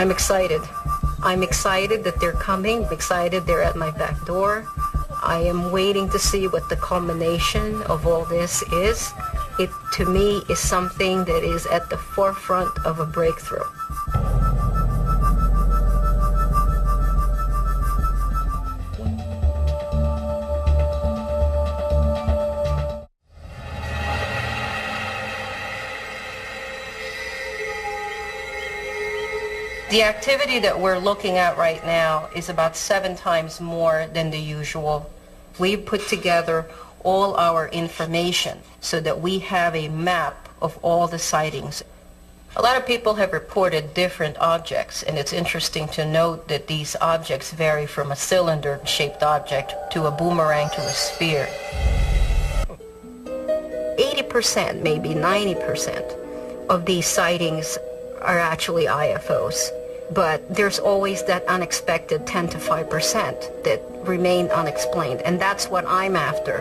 I'm excited. I'm excited that they're coming. I'm excited they're at my back door. I am waiting to see what the culmination of all this is. It, to me, is something that is at the forefront of a breakthrough. The activity that we're looking at right now is about 7 times more than the usual. We put together all our information so that we have a map of all the sightings. A lot of people have reported different objects, and it's interesting to note that these objects vary from a cylinder-shaped object to a boomerang to a sphere. 80%, maybe 90% of these sightings are actually IFOs. But there's always that unexpected 10 to 5% that remain unexplained, and that's what I'm after.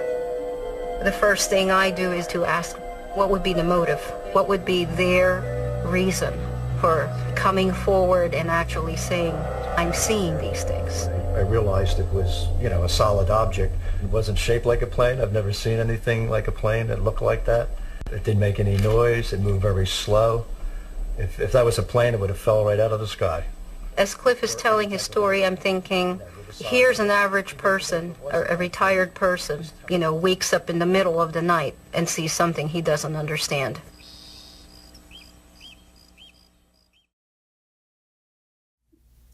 The first thing I do is to ask, what would be the motive? What would be their reason for coming forward and actually saying, I'm seeing these things? I realized it was, a solid object. It wasn't shaped like a plane. I've never seen anything like a plane that looked like that. It didn't make any noise. It moved very slow. If that was a plane, it would have fell right out of the sky. As Cliff is telling his story, I'm thinking, here's an average person, a retired person, wakes up in the middle of the night and sees something he doesn't understand.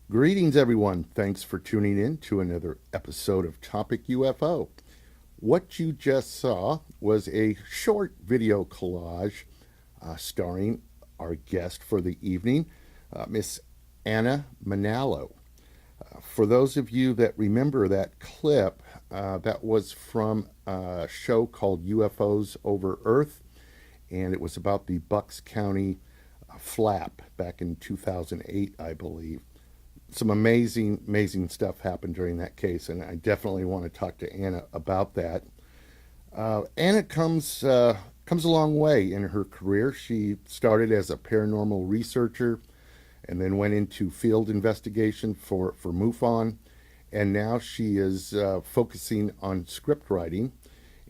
Greetings, everyone. Thanks for tuning in to another episode of Topic UFO. What you just saw was a short video collage starring our guest for the evening, Miss Anna Manalo. For those of you that remember that clip, that was from a show called UFOs Over Earth, and it was about the Bucks County flap back in 2008, I believe. Some amazing stuff happened during that case, and I definitely want to talk to Anna about that. Anna comes a long way in her career. She started as a paranormal researcher and then went into field investigation for MUFON, and now she is focusing on script writing,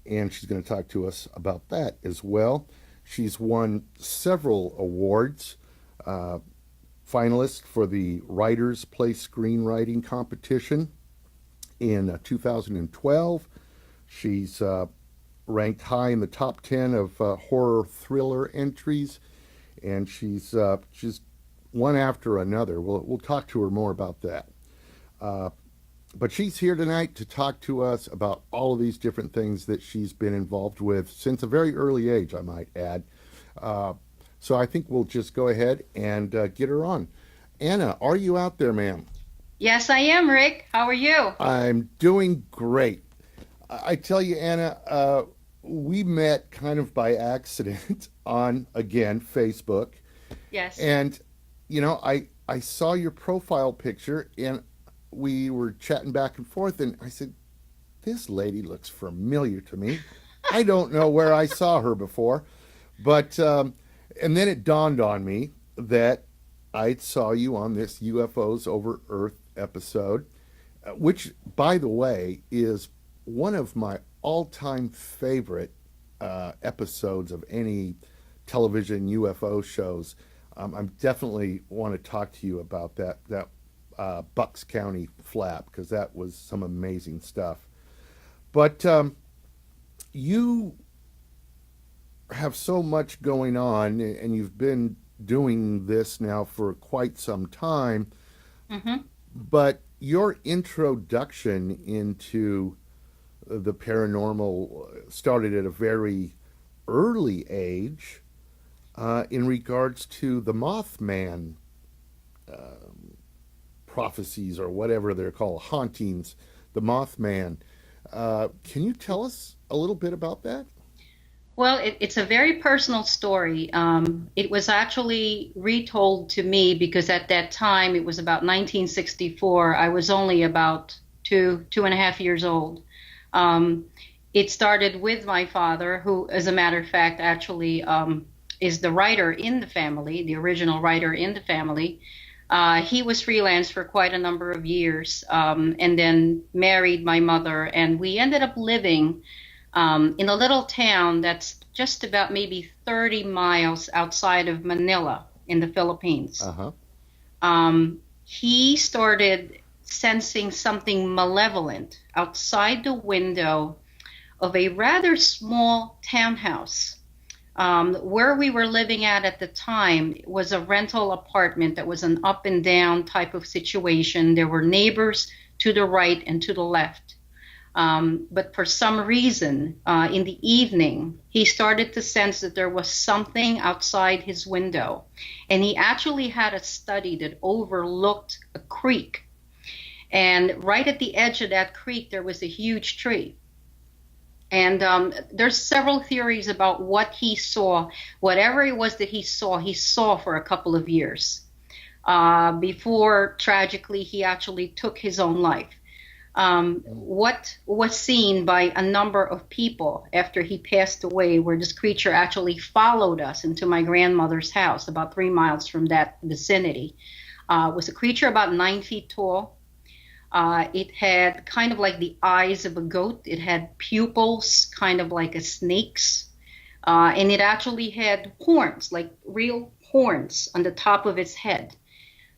and she's going to talk to us about that as well. She's won several awards, finalist for the Writers Place Screenwriting Competition in 2012. She's ranked high in the top 10 of horror thriller entries, and she's one after another. We'll talk to her more about that. But she's here tonight to talk to us about all of these different things that she's been involved with since a very early age, I might add. So I think we'll just go ahead and get her on. Anna, are you out there, ma'am? Yes, I am, Rick. How are you? I'm doing great. I tell you, Anna, we met kind of by accident on, again, Facebook. Yes. And, I saw your profile picture, and we were chatting back and forth, and I said, this lady looks familiar to me. I don't know where I saw her before. But, and then it dawned on me that I saw you on this UFOs Over Earth episode, which, by the way, is one of my all-time favorite episodes of any television UFO shows. I definitely want to talk to you about that Bucks County flap, because that was some amazing stuff. But you have so much going on, and you've been doing this now for quite some time. Mm-hmm. But your introduction into the paranormal started at a very early age in regards to the Mothman prophecies, or whatever they're called, hauntings, the Mothman. Can you tell us a little bit about that? Well, it's a very personal story. It was actually retold to me because at that time, it was about 1964. I was only about two and a half years old. It started with my father, who, as a matter of fact, actually is the writer in the family, the original writer in the family. He was freelance for quite a number of years, and then married my mother, and we ended up living in a little town that's just about maybe 30 miles outside of Manila in the Philippines. He started sensing something malevolent outside the window of a rather small townhouse. Where we were living at the time was a rental apartment that was an up and down type of situation. There were neighbors to the right and to the left. But for some reason, in the evening, he started to sense that there was something outside his window. And he actually had a study that overlooked a creek. And right at the edge of that creek, there was a huge tree. And there's several theories about what he saw. Whatever it was that he saw for a couple of years before, tragically, he actually took his own life. What was seen by a number of people after he passed away, where this creature actually followed us into my grandmother's house about 3 miles from that vicinity, was a creature about 9 feet tall. It had kind of like the eyes of a goat. It had pupils, kind of like a snake's. And it actually had horns, like real horns on the top of its head.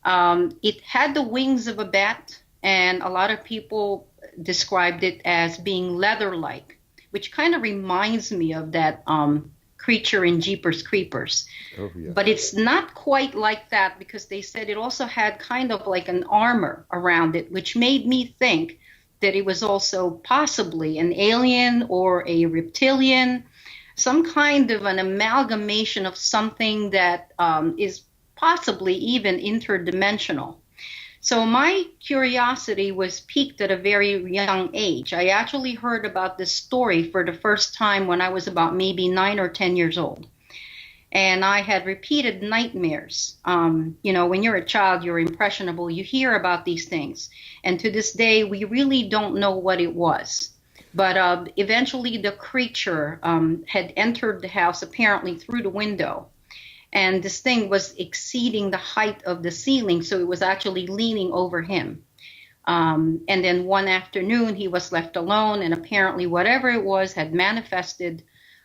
It had the wings of a bat, and a lot of people described it as being leather-like, which kind of reminds me of that creature in Jeepers Creepers. Oh, yeah. But it's not quite like that, because they said it also had kind of like an armor around it, which made me think that it was also possibly an alien or a reptilian, some kind of an amalgamation of something that is possibly even interdimensional. So my curiosity was piqued at a very young age. I actually heard about this story for the first time when I was about maybe 9 or 10 years old. And I had repeated nightmares. You know, when you're a child, you're impressionable. You hear about these things. And to this day, we really don't know what it was. But eventually the creature had entered the house, apparently through the window. And this thing was exceeding the height of the ceiling, so it was actually leaning over him. And then one afternoon, he was left alone, and apparently whatever it was had manifested,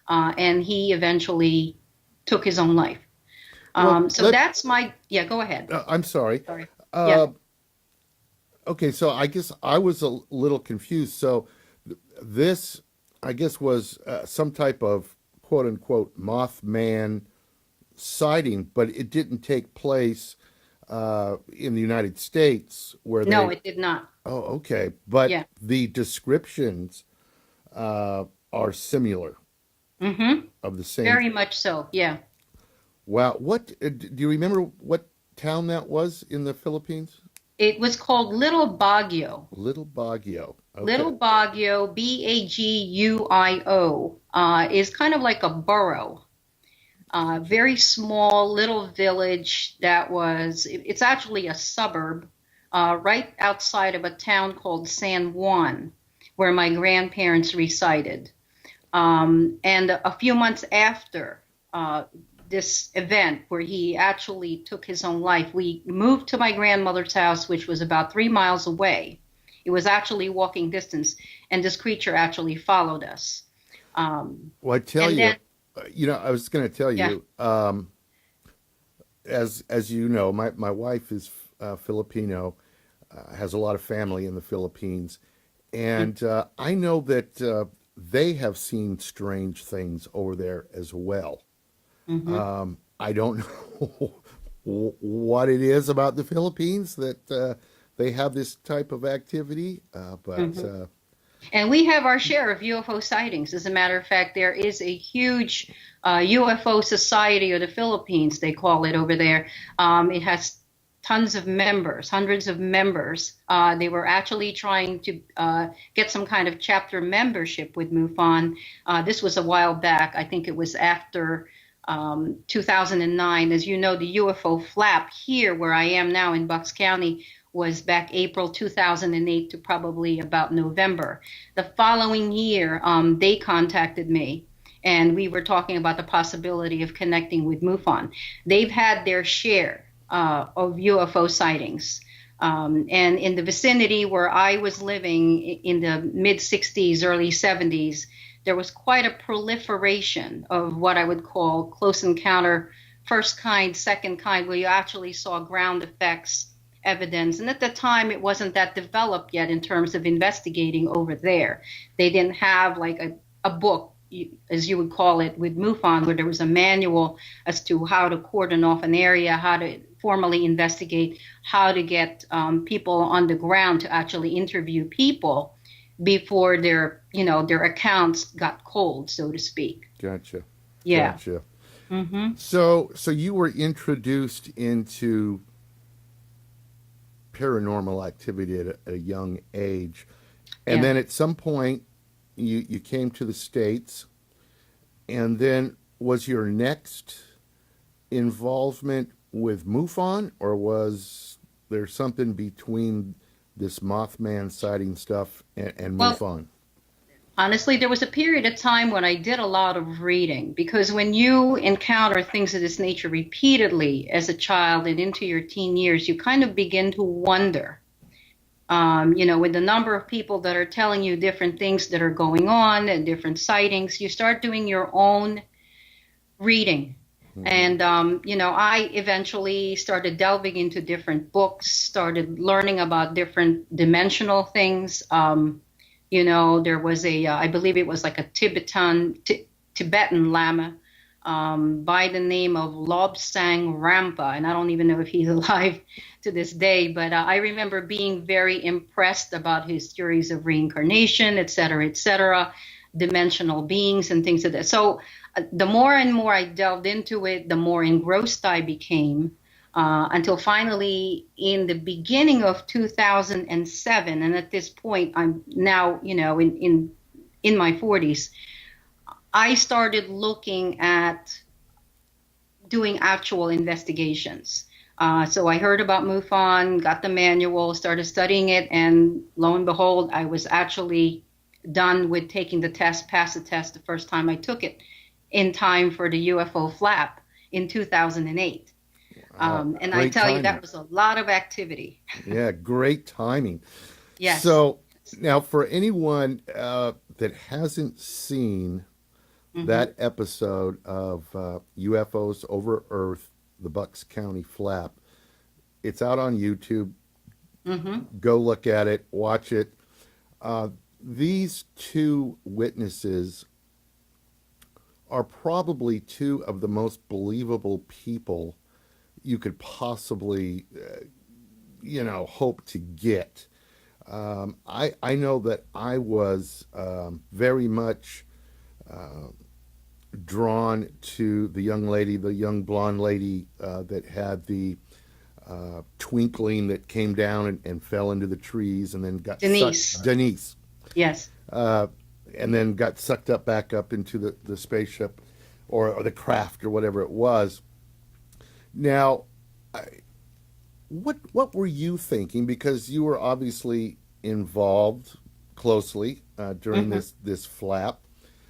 and he eventually took his own life. So that's my... Yeah, go ahead. I'm sorry. Sorry. Okay, so I guess I was a little confused. So this, I guess, was some type of quote-unquote Mothman sighting, but it didn't take place in the United States where No, it did not. Oh, okay. But Yeah. the descriptions are similar of the same. Very much so, yeah. Wow. What do you remember what town that was in the Philippines? It was called Little Baguio. Little Baguio. Okay. Little Baguio, Baguio, is kind of like a borough. Very small little village that was, it's actually a suburb right outside of a town called San Juan, where my grandparents resided. And a few months after this event where he actually took his own life, we moved to my grandmother's house, which was about 3 miles away. It was actually walking distance, and this creature actually followed us. Well, I tell you, you know, I was going to tell you, as you know, my wife is Filipino, has a lot of family in the Philippines, and I know that they have seen strange things over there as well. I don't know what it is about the Philippines that they have this type of activity, but... And we have our share of UFO sightings. As a matter of fact, there is a huge UFO Society of the Philippines, they call it over there. It has tons of members, hundreds of members. They were actually trying to get some kind of chapter membership with MUFON. This was a while back. I think it was after 2009. As you know, the UFO flap here where I am now in Bucks County was back April 2008 to probably about November. The following year, they contacted me, and we were talking about the possibility of connecting with MUFON. They've had their share of UFO sightings. And in the vicinity where I was living in the mid 60s, early 70s, there was quite a proliferation of what I would call close encounter, first kind, second kind, where you actually saw ground effects evidence. And at the time, it wasn't that developed yet in terms of investigating over there. They didn't have like a book, as you would call it, with MUFON, where there was a manual as to how to cordon off an area, how to formally investigate, how to get people on the ground to actually interview people before their accounts got cold, so to speak. Gotcha. Yeah. Gotcha. Mm-hmm. So you were introduced into paranormal activity at a young age, and then at some point you came to the States, and then was your next involvement with MUFON, or was there something between this Mothman sighting stuff and MUFON? Honestly, there was a period of time when I did a lot of reading, because when you encounter things of this nature repeatedly as a child and into your teen years, you kind of begin to wonder, with the number of people that are telling you different things that are going on and different sightings, you start doing your own reading. Mm-hmm. And, I eventually started delving into different books, started learning about different dimensional things. There was I believe it was like a Tibetan Lama by the name of Lobsang Rampa, and I don't even know if he's alive to this day, but I remember being very impressed about his theories of reincarnation, et cetera, dimensional beings and things like that. So the more and more I delved into it, the more engrossed I became. Until finally, in the beginning of 2007, and at this point, I'm now, in my 40s, I started looking at doing actual investigations. So I heard about MUFON, got the manual, started studying it, and lo and behold, I was actually done with taking the test, passed the test the first time I took it, in time for the UFO flap in 2008. And I tell you, that was a lot of activity. Yeah, great timing. Yes. So now for anyone that hasn't seen that episode of UFOs over Earth, the Bucks County Flap, it's out on YouTube. Go look at it, watch it. These two witnesses are probably two of the most believable people you could possibly, hope to get. I know that I was very much drawn to the young blonde lady that had the twinkling that came down and fell into the trees and then got Denise. Denise. Yes. And then got sucked back up into the spaceship or the craft or whatever it was. Now, what were you thinking? Because you were obviously involved closely during this flap.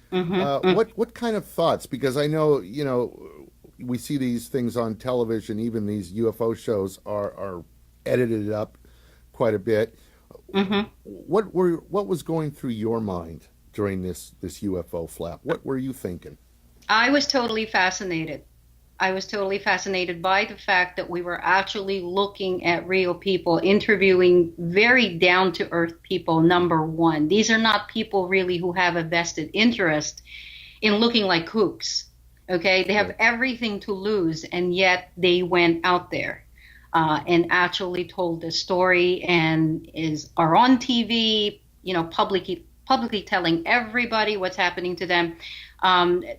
What kind of thoughts? Because I know we see these things on television. Even these UFO shows are edited up quite a bit. What was going through your mind during this UFO flap? What were you thinking? I was totally fascinated. I was totally fascinated by the fact that we were actually looking at real people, interviewing very down-to-earth people, number one. These are not people really who have a vested interest in looking like kooks, okay? They have everything to lose, and yet they went out there and actually told the story and are on TV, publicly telling everybody what's happening to them.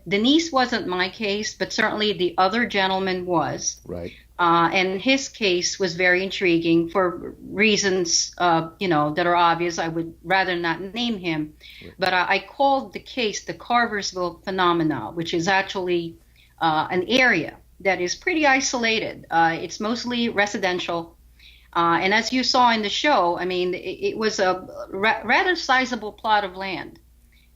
Denise wasn't my case, but certainly the other gentleman was. Right. And his case was very intriguing for reasons, that are obvious. I would rather not name him. Right. But I called the case the Carversville phenomena, which is actually an area that is pretty isolated. It's mostly residential. And as you saw in the show, it was a rather sizable plot of land.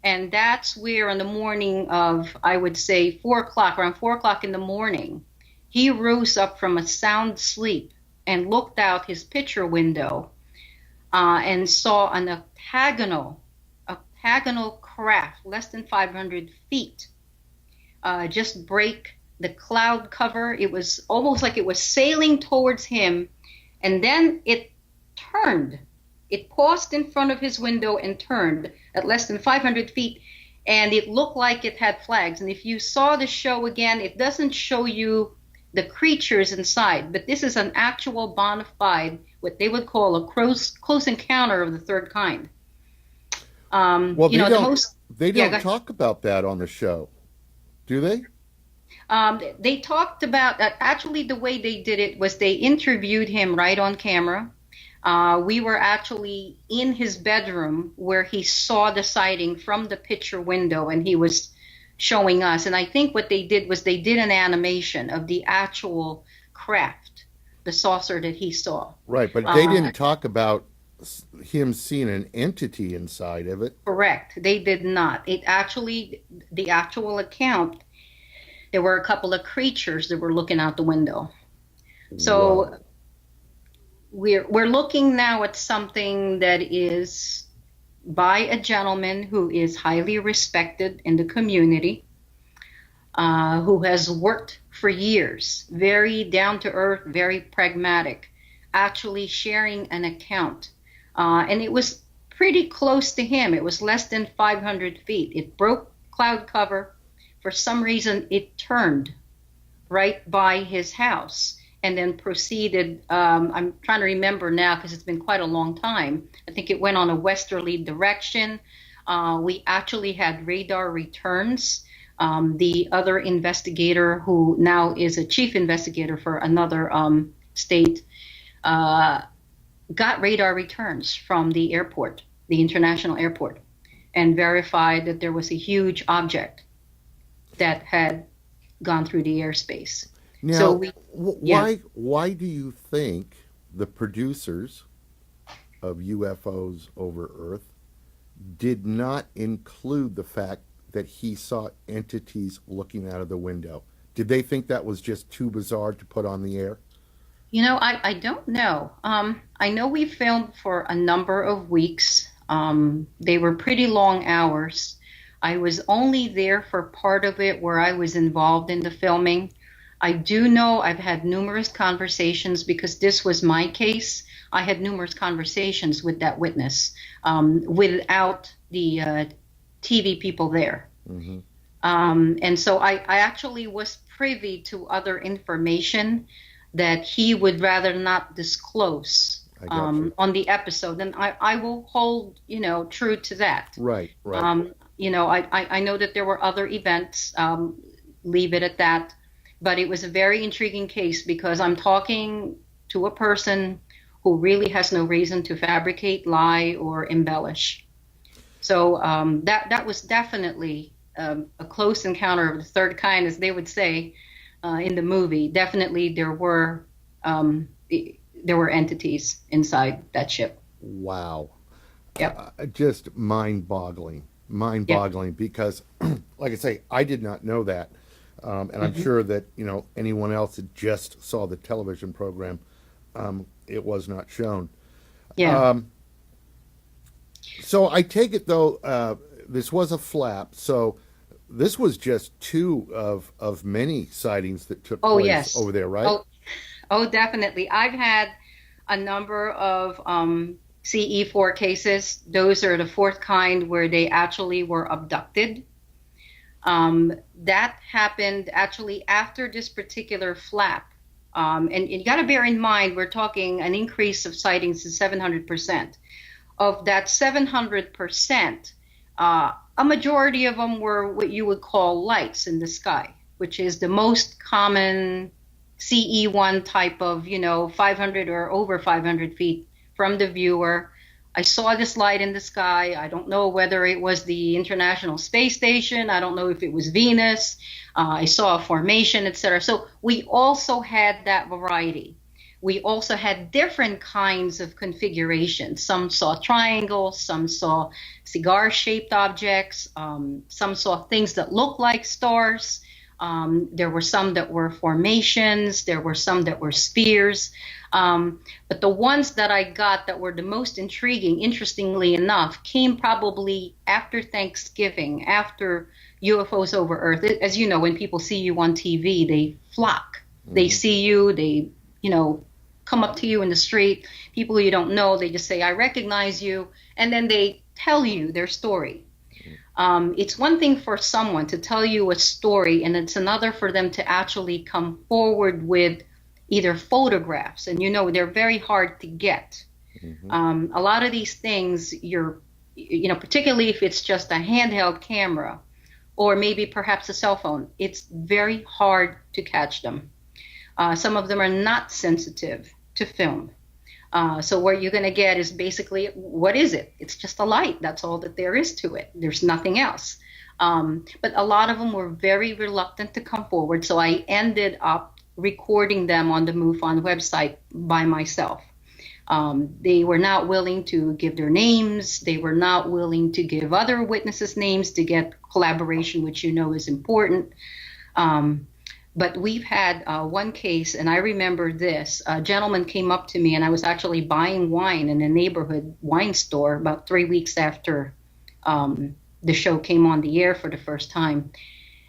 And that's where on the morning of, I would say, around 4 o'clock in the morning, he rose up from a sound sleep and looked out his picture window and saw an octagonal craft less than 500 feet just break the cloud cover. It was almost like it was sailing towards him, and then it turned. It paused in front of his window and turned at less than 500 feet, and it looked like it had flags. And if you saw the show again, it doesn't show you the creatures inside, but this is an actual bona fide, what they would call a close encounter of the third kind. Well, they don't talk about that on the show, do they? They talked about, actually the way they did it was they interviewed him right on camera. We were actually in his bedroom where he saw the sighting from the picture window, and he was showing us. And I think what they did was they did an animation of the actual craft, the saucer that he saw. Right, but they didn't talk about him seeing an entity inside of it. Correct. They did not. The actual account, there were a couple of creatures that were looking out the window. So Wow. we're looking now at something that is by a gentleman who is highly respected in the community, who has worked for years, very down to earth, very pragmatic, actually sharing an account. And it was pretty close to him. It was less than 500 feet. It broke cloud cover. For some reason, it turned right by his house and then proceeded. I'm trying to remember now because it's been quite a long time. I think it went on a westerly direction. We actually had radar returns. The other investigator, who now is a chief investigator for another state, got radar returns from the airport, the international airport, and verified that there was a huge object that had gone through the airspace. Now, So why do you think the producers of UFOs over Earth did not include the fact that he saw entities looking out of the window? Did they think that was just too bizarre to put on the air? I don't know. I know we filmed for a number of weeks. They were pretty long hours. I was only there for part of it where I was involved in the filming. I do know I've had numerous conversations because this was my case. I had numerous conversations with that witness without the TV people there. Mm-hmm. And so I actually was privy to other information that he would rather not disclose I got you. on the episode. And I will hold, true to that. Right. I know that there were other events, leave it at that. But it was a very intriguing case because I'm talking to a person who really has no reason to fabricate, lie, or embellish. So that was definitely a close encounter of the third kind, as they would say in the movie. Definitely there were entities inside that ship. Wow. Yep. Just mind-boggling. Because, like I say, I did not know that. And I'm sure that, anyone else that just saw the television program, it was not shown. Yeah. So I take it, though, this was a flap. So this was just two of many sightings that took place yes. over there, right? Oh, definitely. I've had a number of CE4 cases. Those are the fourth kind where they actually were abducted. That happened actually after this particular flap. And you got to bear in mind, we're talking an increase of sightings to 700%. Of that 700%, a majority of them were what you would call lights in the sky, which is the most common CE1 type of, 500 or over 500 feet from the viewer. I saw this light in the sky. I don't know whether it was the International Space Station. I don't know if it was Venus. I saw a formation, etc. So we also had that variety. We also had different kinds of configurations. Some saw triangles, some saw cigar-shaped objects, some saw things that looked like stars. There were some that were formations. There were some that were spheres. But the ones that I got that were the most intriguing, interestingly enough, came probably after Thanksgiving, after UFOs over Earth. As you know, when people see you on TV, they flock. They see you, they, come up to you in the street. People you don't know, they just say, I recognize you. And then they tell you their story. It's one thing for someone to tell you a story, and it's another for them to actually come forward with either photographs, and they're very hard to get. A lot of these things, particularly if it's just a handheld camera or maybe perhaps a cell phone, it's very hard to catch them. Some of them are not sensitive to film. So what you're going to get is basically, what is it? It's just a light. That's all that there is to it. There's nothing else. But a lot of them were very reluctant to come forward. So I ended up recording them on the MUFON website by myself. They were not willing to give their names. They were not willing to give other witnesses' names to get collaboration, which is important. But we've had one case, and I remember this. A gentleman came up to me, and I was actually buying wine in a neighborhood wine store about 3 weeks after the show came on the air for the first time.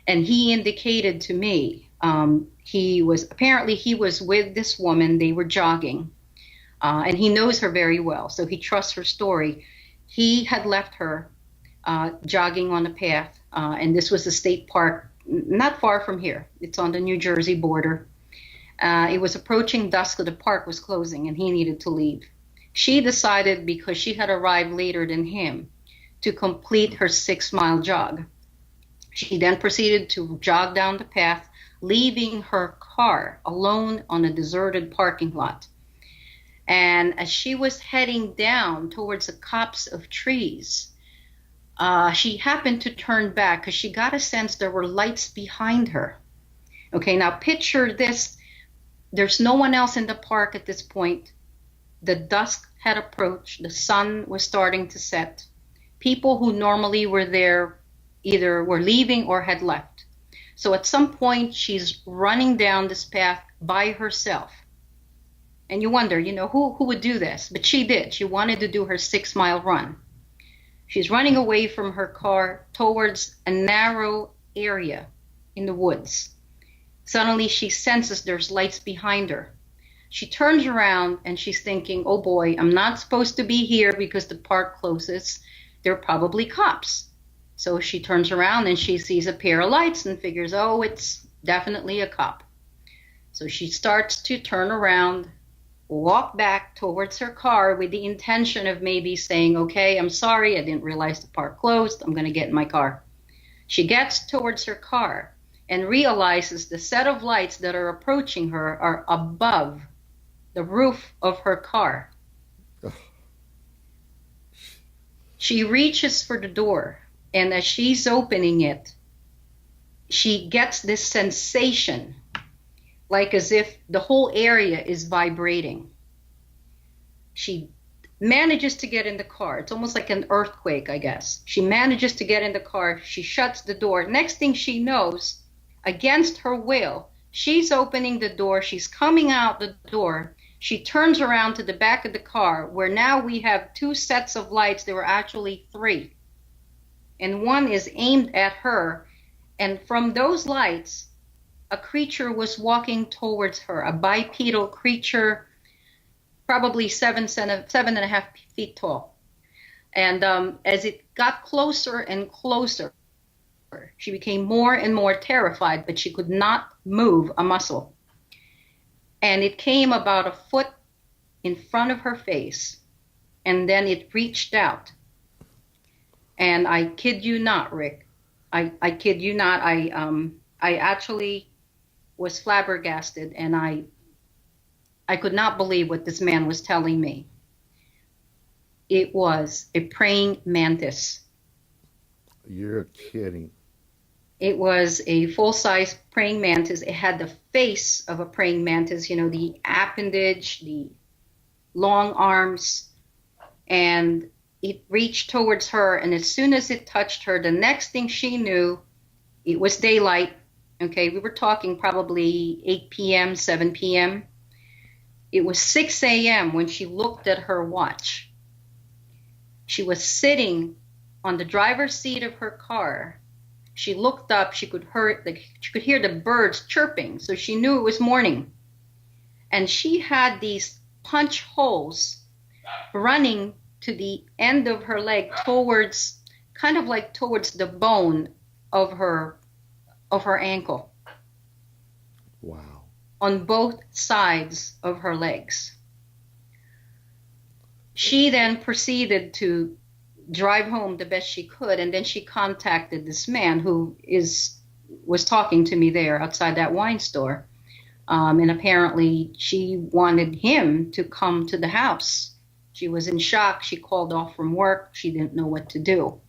And he indicated to me, he was with this woman. They were jogging, and he knows her very well, so he trusts her story. He had left her jogging on a path, and this was a state park not far from here. It's on the New Jersey border. It was approaching dusk, so the park was closing, and he needed to leave. She decided, because she had arrived later than him, to complete her 6-mile jog. She then proceeded to jog down the path, leaving her car alone on a deserted parking lot. And as she was heading down towards a copse of trees, she happened to turn back because she got a sense there were lights behind her. Okay, now picture this. There's no one else in the park at this point. The dusk had approached. The sun was starting to set. People who normally were there either were leaving or had left. So at some point, she's running down this path by herself. And you wonder, who would do this? But she did. She wanted to do her 6-mile run. She's running away from her car towards a narrow area in the woods. Suddenly, she senses there's lights behind her. She turns around and she's thinking, oh boy, I'm not supposed to be here because the park closes. There are probably cops. So she turns around and she sees a pair of lights and figures, oh, it's definitely a cop. So she starts to turn around, walk back towards her car with the intention of maybe saying, okay, I'm sorry, I didn't realize the park closed. I'm going to get in my car. She gets towards her car and realizes the set of lights that are approaching her are above the roof of her car. She reaches for the door, and as she's opening it, she gets this sensation, like as if the whole area is vibrating. She manages to get in the car. It's almost like an earthquake, I guess. She manages to get in the car. She shuts the door. Next thing she knows, against her will, she's opening the door. She's coming out the door. She turns around to the back of the car, where now we have 2 sets of lights. There were actually 3. And one is aimed at her. And from those lights, a creature was walking towards her, a bipedal creature, probably 7.5 feet tall. And as it got closer and closer, she became more and more terrified, but she could not move a muscle. And it came about a foot in front of her face, and then it reached out. And I kid you not, Rick, I kid you not, I actually was flabbergasted, and I could not believe what this man was telling me. It was a praying mantis. You're kidding. It was a full-size praying mantis. It had the face of a praying mantis, the appendage, the long arms, and it reached towards her, and as soon as it touched her, the next thing she knew, it was daylight, Okay, we were talking probably 8 p.m., 7 p.m. It was 6 a.m. when she looked at her watch. She was sitting on the driver's seat of her car. She looked up, she could hear the birds chirping, so she knew it was morning. And she had these punch holes running to the end of her leg towards the bone of her ankle. Wow. On both sides of her legs. She then proceeded to drive home the best she could, and then she contacted this man who was talking to me there outside that wine store. And apparently she wanted him to come to the house. She was in shock. She called off from work. She didn't know what to do.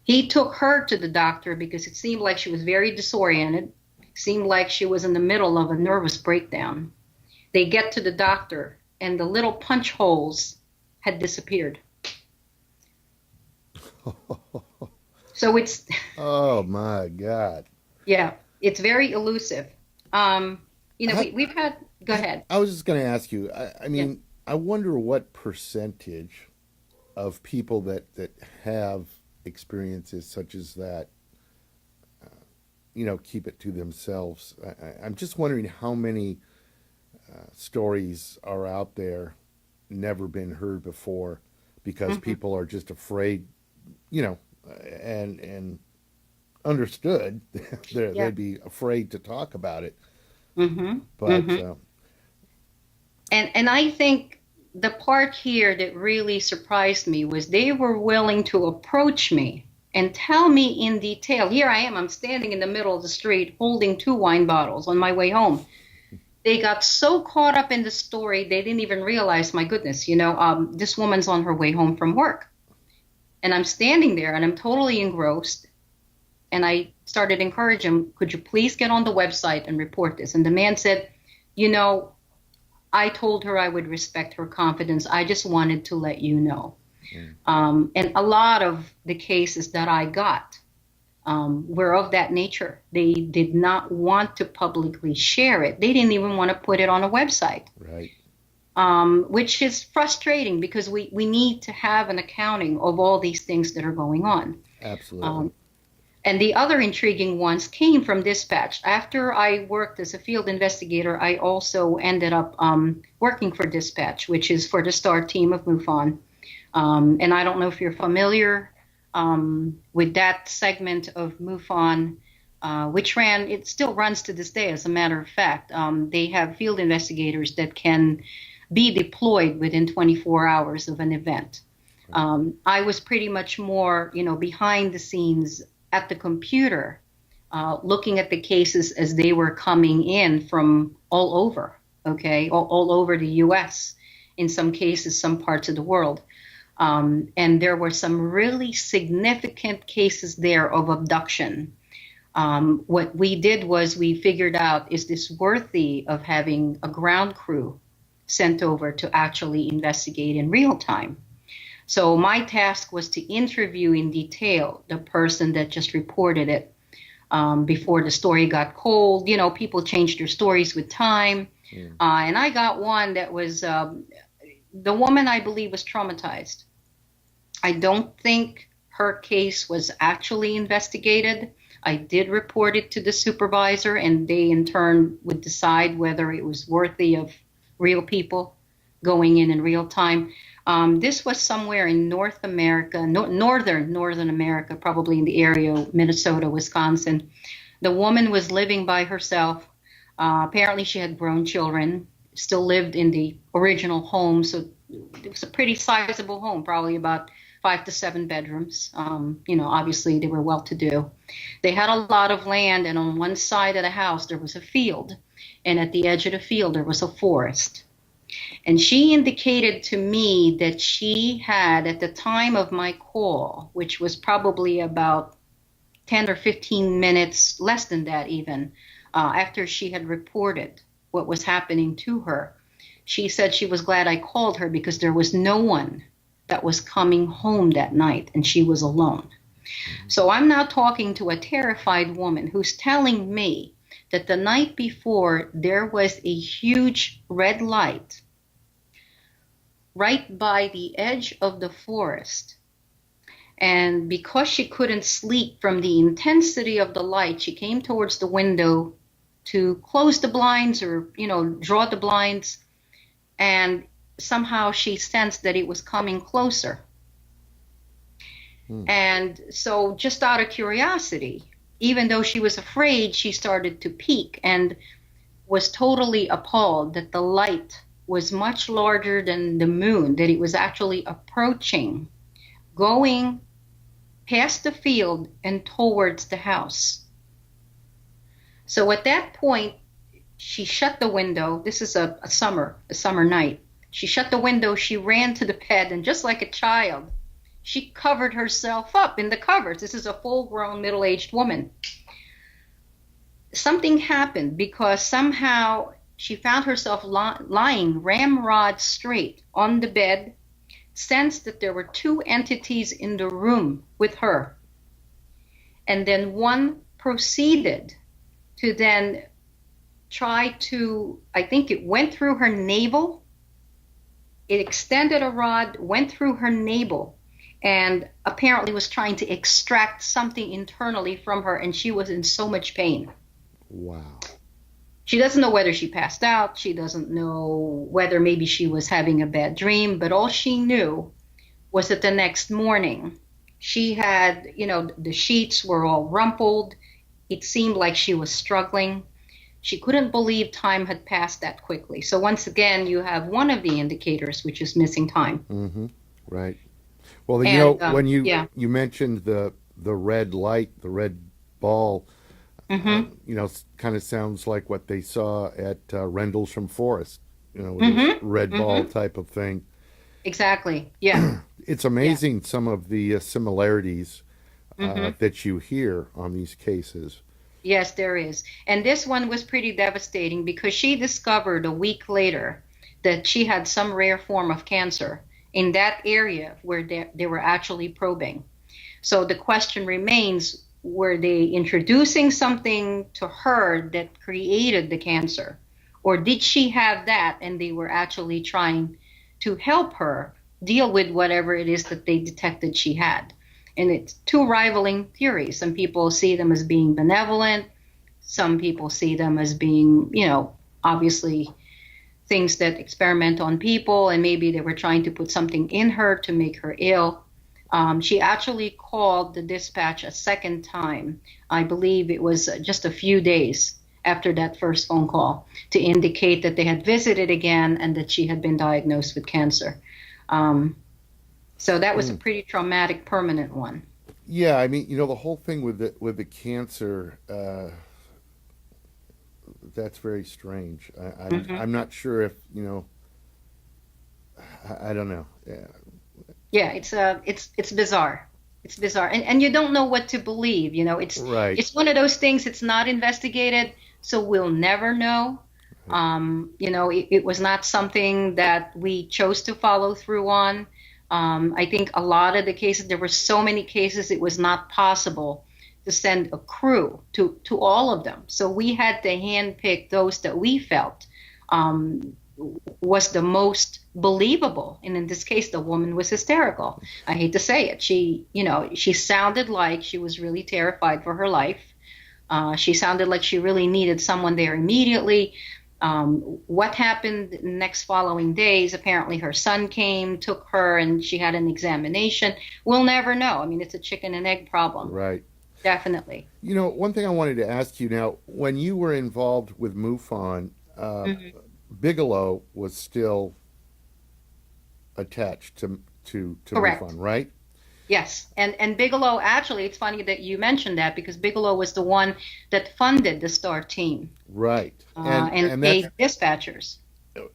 He took her to the doctor because it seemed like she was very disoriented. It seemed like she was in the middle of a nervous breakdown. They get to the doctor, and the little punch holes had disappeared. So it's... Oh, my God. Yeah, it's very elusive. We've had... Go ahead. I was just going to ask you, I mean, I wonder what percentage of people that have experiences such as that, keep it to themselves. I'm just wondering how many stories are out there, never been heard before, because people are just afraid, and understood they'd be afraid to talk about it. But and I think the part here that really surprised me was they were willing to approach me and tell me in detail. Here I am, I'm standing in the middle of the street holding 2 wine bottles on my way home. They got so caught up in the story, they didn't even realize, my goodness, this woman's on her way home from work. And I'm standing there and I'm totally engrossed. And I started encouraging him, could you please get on the website and report this? And the man said, I told her I would respect her confidence. I just wanted to let you know. And a lot of the cases that I got were of that nature. They did not want to publicly share it. They didn't even want to put it on a website. Right. Which is frustrating because we need to have an accounting of all these things that are going on. Absolutely. And the other intriguing ones came from dispatch. After I worked as a field investigator, I also ended up working for dispatch, which is for the STAR team of MUFON. And I don't know if you're familiar with that segment of MUFON, which it still runs to this day, as a matter of fact. They have field investigators that can be deployed within 24 hours of an event. I was pretty much more, behind the scenes at the computer, looking at the cases as they were coming in from all over, all over the U.S., in some cases, some parts of the world. And there were some really significant cases there of abduction. What we did was we figured out, is this worthy of having a ground crew sent over to actually investigate in real time? So my task was to interview in detail the person that just reported it before the story got cold. People changed their stories with time. And I got one that was, the woman I believe was traumatized. I don't think her case was actually investigated. I did report it to the supervisor, and they in turn would decide whether it was worthy of real people going in real time. This was somewhere in North America, northern America, probably in the area of Minnesota, Wisconsin. The woman was living by herself. Apparently she had grown children, still lived in the original home. So it was a pretty sizable home, probably about 5 to 7 bedrooms. Obviously they were well-to-do. They had a lot of land, and on one side of the house there was a field. And at the edge of the field there was a forest. And she indicated to me that she had, at the time of my call, which was probably about 10 or 15 minutes, less than that even, after she had reported what was happening to her, she said she was glad I called her because there was no one that was coming home that night, and she was alone. So I'm now talking to a terrified woman who's telling me that the night before there was a huge red light right by the edge of the forest. And because she couldn't sleep from the intensity of the light, she came towards the window to close the blinds or, draw the blinds. And somehow she sensed that it was coming closer. And so just out of curiosity, even though she was afraid, she started to peek and was totally appalled that the light was much larger than the moon, that it was actually approaching, going past the field and towards the house. So at that point, she shut the window. This is a summer night. She shut the window, she ran to the bed, and just like a child, she covered herself up in the covers. This is a full-grown, middle-aged woman. Something happened because somehow she found herself lying ramrod straight on the bed, sensed that there were two entities in the room with her. And then one proceeded to then try to, I think it went through her navel. It extended a rod, went through her navel, and apparently was trying to extract something internally from her, and she was in so much pain. Wow. She doesn't know whether she passed out. She doesn't know whether maybe she was having a bad dream, but all she knew was that the next morning she had, the sheets were all rumpled. It seemed like she was struggling. She couldn't believe time had passed that quickly. So once again, you have one of the indicators, which is missing time. Mm-hmm. Right. Well, when you mentioned the red light, the red ball, kind of sounds like what they saw at Rendlesham Forest, with this red ball type of thing. Exactly. Yeah. It's amazing some of the similarities that you hear on these cases. Yes, there is. And this one was pretty devastating because she discovered a week later that she had some rare form of cancer in that area where they were actually probing. So the question remains, were they introducing something to her that created the cancer? Or did she have that and they were actually trying to help her deal with whatever it is that they detected she had? And it's two rivaling theories. Some people see them as being benevolent. Some people see them as being, obviously things that experiment on people, and maybe they were trying to put something in her to make her ill. She actually called the dispatch a second time. I believe it was just a few days after that first phone call to indicate that they had visited again and that she had been diagnosed with cancer. So that was a pretty traumatic, permanent one. Yeah, I mean, the whole thing with the cancer, that's very strange. I'm not sure if I don't know. Yeah, it's bizarre. It's bizarre, and you don't know what to believe. It's right. It's one of those things. It's not investigated, so we'll never know. It was not something that we chose to follow through on. I think a lot of the cases, there were so many cases, it was not possible to send a crew to all of them. So we had to handpick those that we felt was the most believable. And in this case, the woman was hysterical. I hate to say it. She sounded like she was really terrified for her life. She sounded like she really needed someone there immediately. What happened the next following days, apparently her son came, took her, and she had an examination. We'll never know. I mean, it's a chicken and egg problem. Right. Definitely. One thing I wanted to ask you now, when you were involved with MUFON, Bigelow was still attached to Correct. MUFON, right? Yes, and Bigelow, actually, it's funny that you mentioned that because Bigelow was the one that funded the STAR team. Right. And paid dispatchers.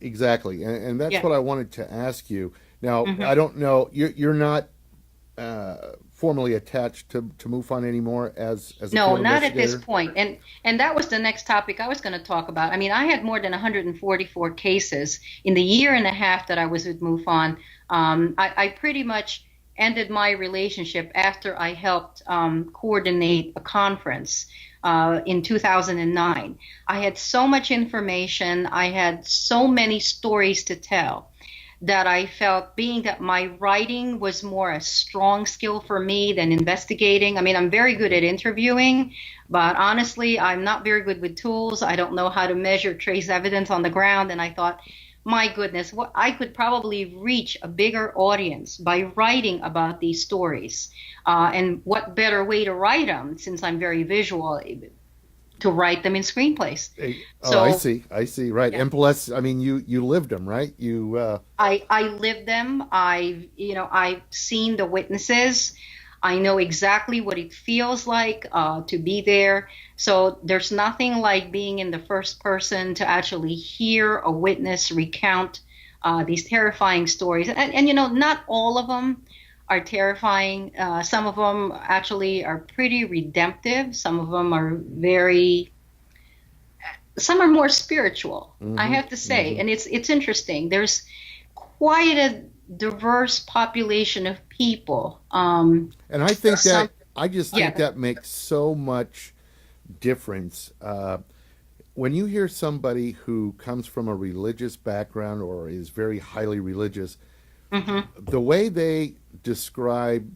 Exactly. And that's what I wanted to ask you. Now, I don't know, you're not formally attached to MUFON anymore as a No, field not at investigator? this point. And that was the next topic I was going to talk about. I mean, I had more than 144 cases in the year and a half that I was with MUFON. I pretty much ended my relationship after I helped coordinate a conference in 2009. I had so much information, I had so many stories to tell, that I felt, being that my writing was more a strong skill for me than investigating. I mean, I'm very good at interviewing, but honestly, I'm not very good with tools. I don't know how to measure trace evidence on the ground. And I thought, my goodness, what I could probably reach a bigger audience by writing about these stories. And what better way to write them, since I'm very visual, to write them in screenplays. Oh, I see. Right. Yeah. And plus, I mean, you lived them, right? I lived them. I've seen the witnesses. I know exactly what it feels like to be there. So there's nothing like being in the first person to actually hear a witness recount these terrifying stories. And not all of them are terrifying. Some of them actually are pretty redemptive. Some of them are some are more spiritual, I have to say. And it's interesting. There's quite a diverse population of people. And I think I just think that makes so much difference. When you hear somebody who comes from a religious background or is very highly religious, the way they describe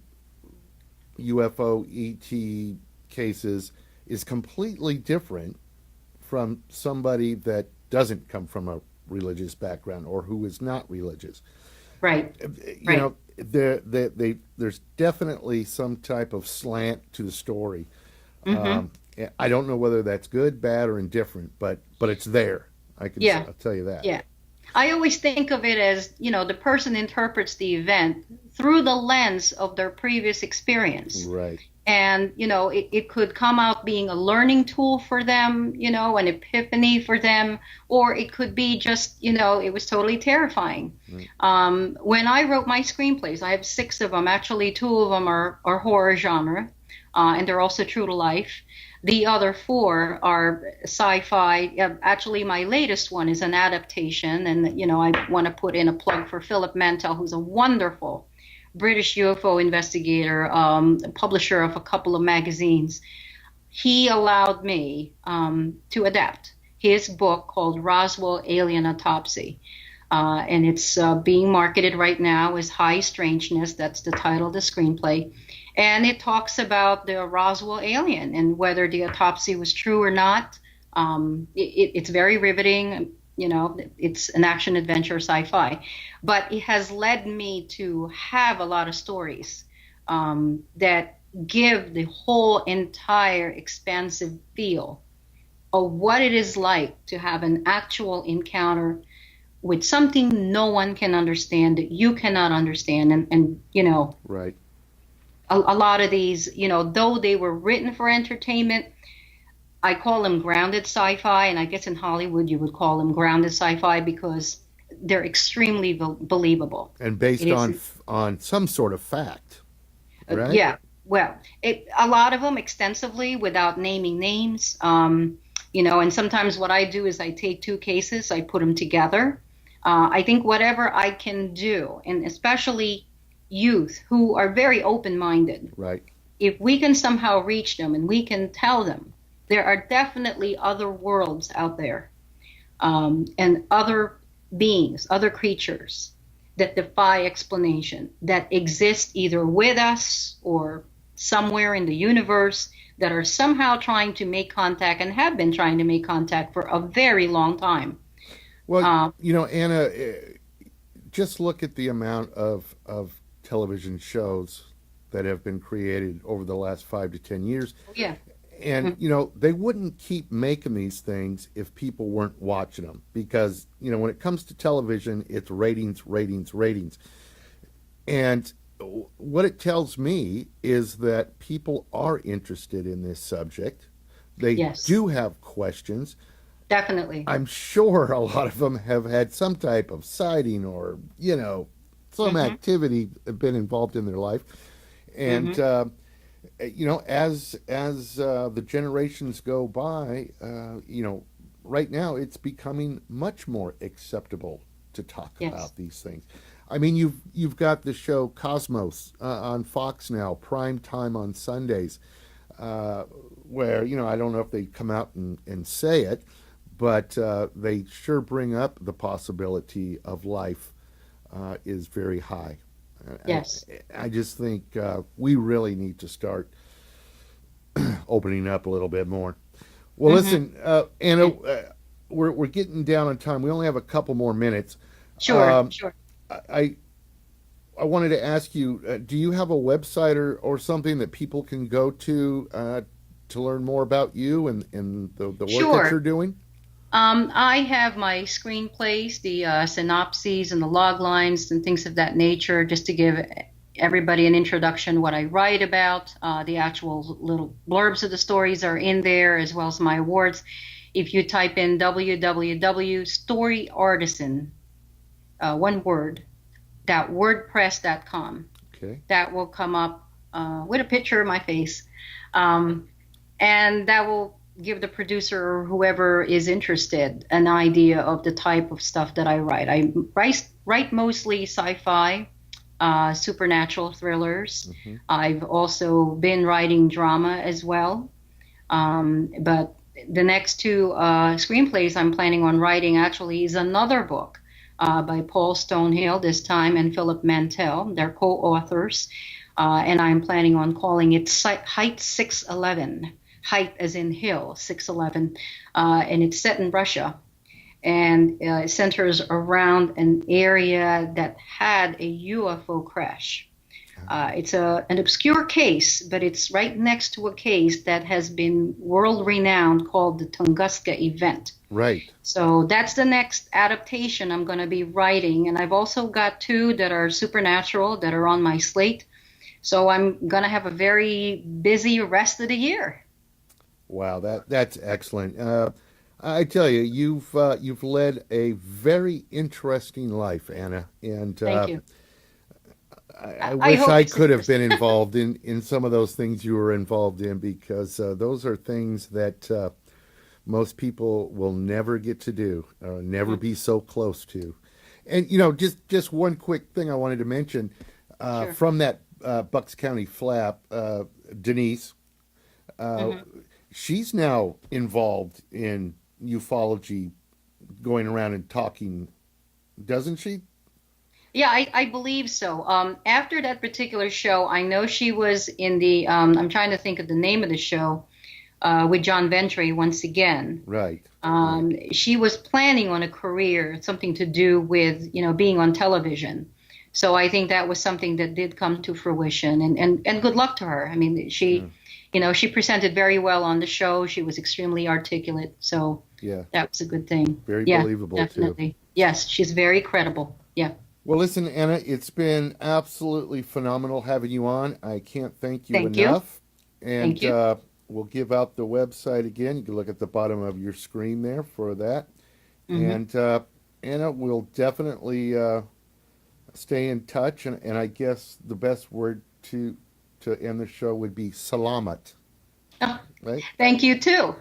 UFO ET cases is completely different from somebody that doesn't come from a religious background or who is not religious. Right. You know, there's definitely some type of slant to the story. I don't know whether that's good, bad, or indifferent, but it's there. I'll tell you that. Yeah. I always think of it as, the person interprets the event through the lens of their previous experience. Right. And, it could come out being a learning tool for them, an epiphany for them, or it could be just, it was totally terrifying. Right. When I wrote my screenplays, I have 6 of them. Actually, 2 of them are horror genre, and they're also true to life. The other 4 are sci-fi. Actually, my latest one is an adaptation. And, I want to put in a plug for Philip Mantel, who's a wonderful British UFO investigator, publisher of a couple of magazines. He allowed me to adapt his book called Roswell Alien Autopsy. And it's being marketed right now as High Strangeness. That's the title of the screenplay. And it talks about the Roswell alien and whether the autopsy was true or not. It's very riveting. It's an action adventure sci-fi. But it has led me to have a lot of stories that give the whole entire expansive feel of what it is like to have an actual encounter with something no one can understand, that you cannot understand. And Right. A lot of these, though they were written for entertainment, I call them grounded sci-fi, and I guess in Hollywood you would call them grounded sci-fi because they're extremely believable. And based on some sort of fact, right? Yeah. Well, a lot of them extensively without naming names. And sometimes what I do is I take 2 cases, I put them together. I think whatever I can do, and especially youth who are very open-minded. Right. If we can somehow reach them and we can tell them there are definitely other worlds out there, and other beings, other creatures that defy explanation, that exist either with us or somewhere in the universe, that are somehow trying to make contact and have been trying to make contact for a very long time. Well, Anna, just look at the amount of television shows that have been created over the last 5 to 10 years. Yeah. And, they wouldn't keep making these things if people weren't watching them. Because, when it comes to television, it's ratings, ratings, ratings. And what it tells me is that people are interested in this subject. They do have questions. Definitely. I'm sure a lot of them have had some type of sighting or, some activity been involved in their life. And, as the generations go by, right now it's becoming much more acceptable to talk about these things. I mean, you've got the show Cosmos on Fox now, prime time on Sundays, where, I don't know if they come out and say it, but they sure bring up the possibility of life is very high. Yes. I just think we really need to start opening up a little bit more. Well, listen, Anna, we're getting down on time. We only have a couple more minutes. Sure, sure. I wanted to ask you, do you have a website or something that people can go to learn more about you and the work that you're doing? I have my screenplays, the synopses and the log lines and things of that nature, just to give everybody an introduction what I write about. The actual little blurbs of the stories are in there, as well as my awards. If you type in www.storyartisan, one word, .wordpress.com, okay, that will come up with a picture of my face. And that will give the producer or whoever is interested an idea of the type of stuff that I write. I write mostly sci-fi, supernatural thrillers. I've also been writing drama as well. But the next two screenplays I'm planning on writing actually is another book by Paul Stonehill this time and Philip Mantell. They're co-authors. And I'm planning on calling it Height 611. Height as in hill, 611, and it's set in Russia, and it centers around an area that had a UFO crash. It's an obscure case, but it's right next to a case that has been world-renowned called the Tunguska event. Right. So that's the next adaptation I'm going to be writing, and I've also got two that are supernatural that are on my slate. So I'm going to have a very busy rest of the year. Wow, that's excellent. I tell you, you've led a very interesting life, Anna, and thank you. I wish I could have been involved in some of those things you were involved in, because those are things that most people will never get to do, never be so close to. And just one quick thing I wanted to mention Sure. from that Bucks County flap, Denise. She's now involved in ufology, going around and talking, doesn't she? Yeah, I believe so. After that particular show, I know she was in the, I'm trying to think of the name of the show, with John Ventry once again. Right. She was planning on a career, something to do with, being on television. So I think that was something that did come to fruition, and good luck to her. I mean, she presented very well on the show. She was extremely articulate. So yeah, that was a good thing. Very believable, definitely. too. Yes, she's very credible. Yeah. Well, listen, Anna, it's been absolutely phenomenal having you on. I can't thank you Thank enough. you. And Thank you. We'll give out the website again. You can look at the bottom of your screen there for that. And Anna, we'll definitely stay in touch. And I guess the best word to end the show would be salamat. Oh, right? Thank you, too.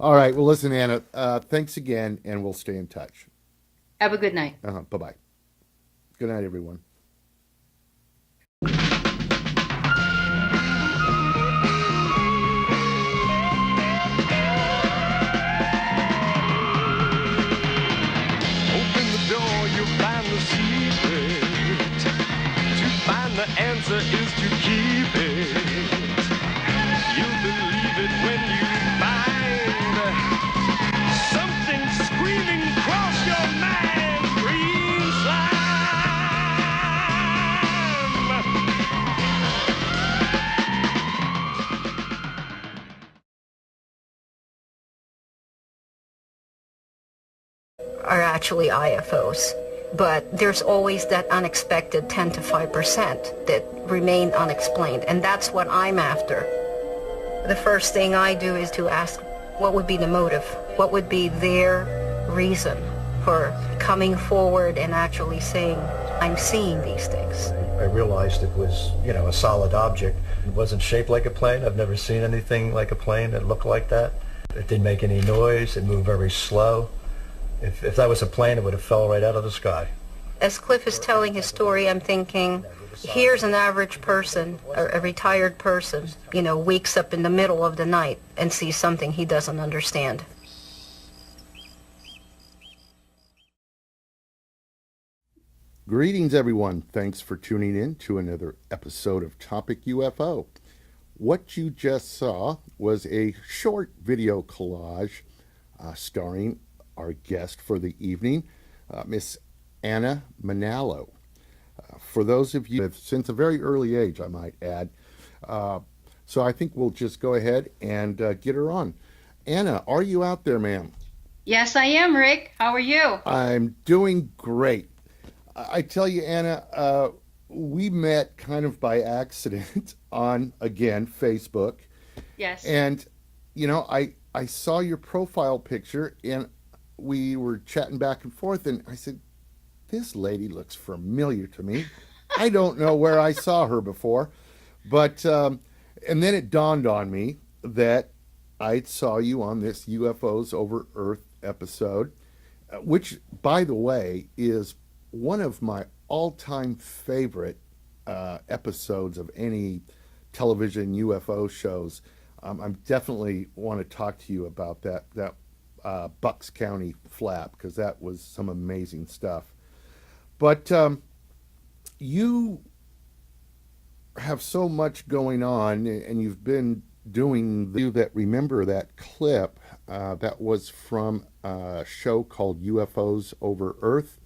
All right. Well, listen, Anna, thanks again, and we'll stay in touch. Have a good night. Bye-bye. Good night, everyone. Open the door, you'll find the secret. To find the answer is to keep it. You'll believe it when you find something screaming across your mind. Green slime. Are actually IFOs. But there's always that unexpected 10 to 5% that remain unexplained, and that's what I'm after. The first thing I do is to ask, what would be the motive? What would be their reason for coming forward and actually saying, I'm seeing these things? I realized it was, a solid object. It wasn't shaped like a plane. I've never seen anything like a plane that looked like that. It didn't make any noise. It moved very slow. If that was a plane, it would have fell right out of the sky. As Cliff is telling his story, I'm thinking, here's an average person, a retired person, wakes up in the middle of the night and sees something he doesn't understand. Greetings, everyone. Thanks for tuning in to another episode of Topic UFO. What you just saw was a short video collage starring our guest for the evening, Miss Anna Manalo. For those of you, since a very early age, I might add, so I think we'll just go ahead and get her on. Anna, are you out there, ma'am? Yes, I am, Rick. How are you? I'm doing great. I tell you, Anna, we met kind of by accident on, again, Facebook. Yes. And, I saw your profile picture, and we were chatting back and forth, and I said, this lady looks familiar to me. I don't know where I saw her before. But, and then it dawned on me that I saw you on this UFOs Over Earth episode, which, by the way, is one of my all-time favorite episodes of any television UFO shows. I definitely want to talk to you about that Bucks County flap, because that was some amazing stuff. But you have so much going on, and you've been doing that. Remember that clip that was from a show called UFOs Over Earth,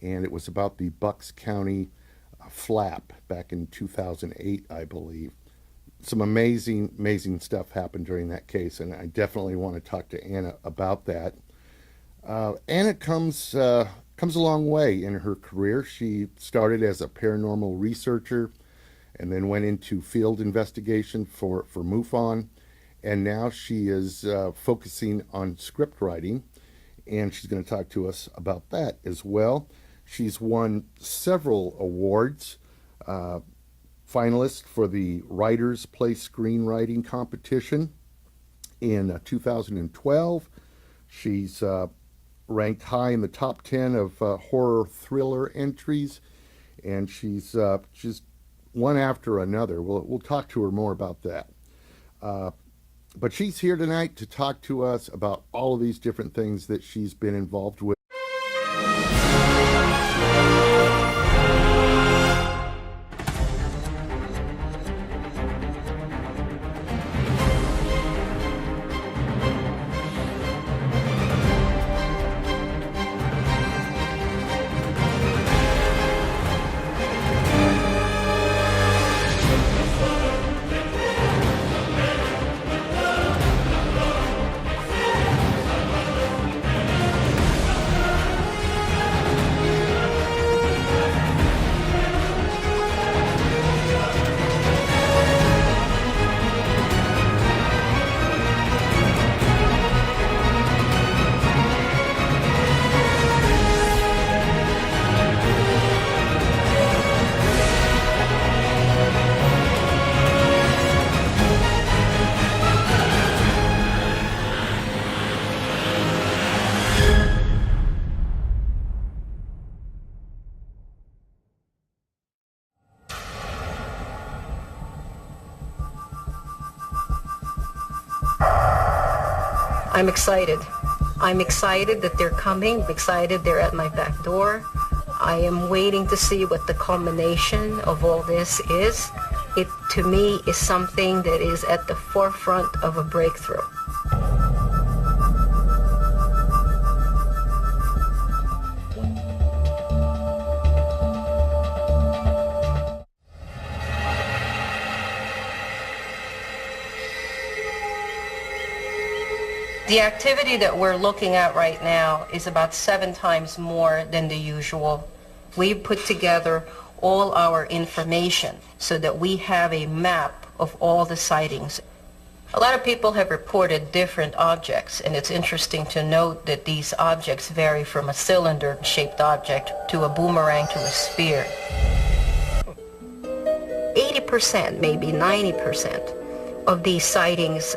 and it was about the Bucks County flap back in 2008, I believe. Some amazing stuff happened during that case, and I definitely want to talk to Anna about that. Anna comes a long way in her career. She started as a paranormal researcher and then went into field investigation for MUFON, and now she is focusing on script writing, and she's going to talk to us about that as well. She's won several awards, finalist for the Writers Place Screenwriting Competition in 2012. She's ranked high in the top 10 of horror thriller entries, and she's one after another. We'll talk to her more about that. But she's here tonight to talk to us about all of these different things that she's been involved with. I'm excited. I'm excited that they're coming. I'm excited they're at my back door. I am waiting to see what the culmination of all this is. It, to me, is something that is at the forefront of a breakthrough. The activity that we're looking at right now is about 7 times more than the usual. We've put together all our information so that we have a map of all the sightings. A lot of people have reported different objects, and it's interesting to note that these objects vary from a cylinder-shaped object to a boomerang to a sphere. 80%, maybe 90% of these sightings